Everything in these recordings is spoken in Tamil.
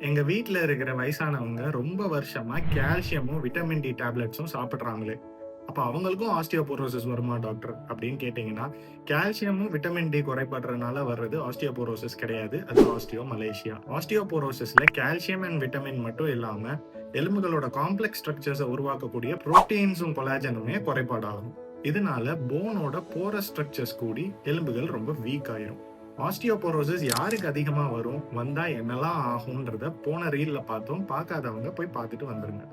எங்க வீட்ல இருக்கிற வயசானவங்க ரொம்ப வருஷமா கால்சியமும், விட்டமின் டி டேப்லெட்ஸும் சாப்பிடுறாங்களே. அப்ப அவங்களுக்கும் ஆஸ்டியோபோரோசிஸ் வருமா டாக்டர்? அப்படின்னு கேட்டீங்கன்னா, கால்சியமும், விட்டமின் டி குறைபாடுறனால வர்றது ஆஸ்டியோபோரோசிஸ் கிடையாது. அது ஆஸ்டியோமலேசியா. ஆஸ்டியோபோரோசிஸ்ல கால்சியம் அண்ட் விட்டமின் மட்டும் இல்லாம, எலும்புகளோட காம்ப்ளெக்ஸ் ஸ்ட்ரக்சர்ஸ உருவாக்கக்கூடிய புரோட்டீன்ஸும், கொலாஜனுமே குறைபாடாகும். இதனால போனோட போரஸ் ஸ்ட்ரக்சர்ஸ் கூடி எலும்புகள் ரொம்ப வீக் ஆயிரும். ஆஸ்டியோபோரோசிஸ் யாருக்கு அதிகமா வரும்? வந்தா என்னலாம் ஆகும்ன்றத போன ரீல்ல பார்த்தோம். பார்க்காதவங்க போய் பார்த்துட்டு வந்துருங்க.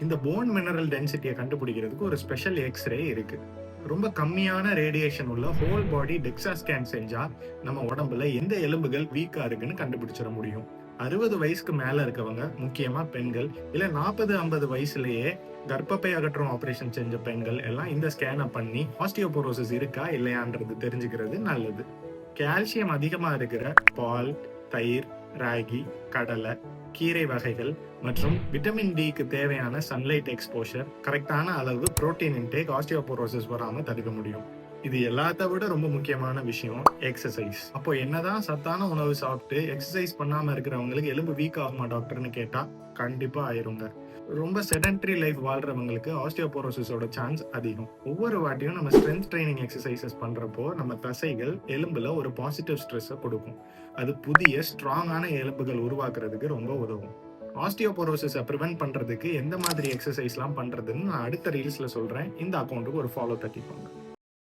இந்த போன் மினரல் டென்சிட்டிய கண்டுபிடிக்கிறதுக்கு ஒரு ஸ்பெஷல் எக்ஸ்ரே இருக்கு. ரொம்ப கம்மியான ரேடியேஷன் உள்ள ஹோல் பாடி டெக்ஸா ஸ்கேன் செஞ்சா நம்ம உடம்புல எந்த எலும்புகள் வீக்கா இருக்குன்னு கண்டுபிடிச்சிட முடியும். 60 வயசுக்கு மேல இருக்கவங்க, முக்கியமா பெண்கள், இல்ல 40, 50 வயசுலயே கர்ப்பப்பை அகற்றும் ஆபரேஷன் செஞ்ச பெண்கள் எல்லாம் இந்த ஸ்கேனை பண்ணி ஆஸ்டியோபோரோசிஸ் இருக்கா இல்லையான்றது தெரிஞ்சுக்கிறது நல்லது. கால்சியம் அதிகமா இருக்கிற பால், தயிர், ராகி, கடலை, கீரை வகைகள் மற்றும் விட்டமின் டிக்கு தேவையான சன்லைட் எக்ஸ்போஷர், கரெக்டான அளவு புரோட்டீன் இன்டேக் ஆஸ்டியோபோரோசிஸ் வராம தடுக்க முடியும். இது எல்லாத்த விட ரொம்ப முக்கியமான விஷயம் எக்ஸசைஸ். அப்போ என்னதான் சத்தான உணவு சாப்பிட்டு எக்ஸசைஸ் பண்ணாம இருக்கிறவங்களுக்கு எலும்பு வீக் ஆகுமா டாக்டர்னு கேட்டா கண்டிப்பா ஆயிருங்க. ரொம்ப செடன்டரி லைஃப் வாழ்றவங்களுக்கு ஆஸ்டியோபோரோசிஸோட சான்ஸ் அதிகம். ஒவ்வொரு வாட்டியும் நம்ம ஸ்ட்ரென்த் ட்ரைனிங் எக்ஸசைசஸ் பண்றப்போ நம்ம தசைகள் எலும்புல ஒரு பாசிட்டிவ் ஸ்ட்ரெஸ்ஸை கொடுக்கும். அது புதிய ஸ்ட்ராங்கான எலும்புகள் உருவாக்குறதுக்கு ரொம்ப உதவும். ஆஸ்டியோபோரோசிஸை ப்ரிவென்ட் பண்றதுக்கு எந்த மாதிரி எக்ஸசைஸ்லாம் பண்றதுன்னு நான் அடுத்த ரீல்ஸ்ல சொல்றேன். இந்த அக்கௌண்ட்டுக்கு ஒரு ஃபாலோ தட்டிக்கோங்க.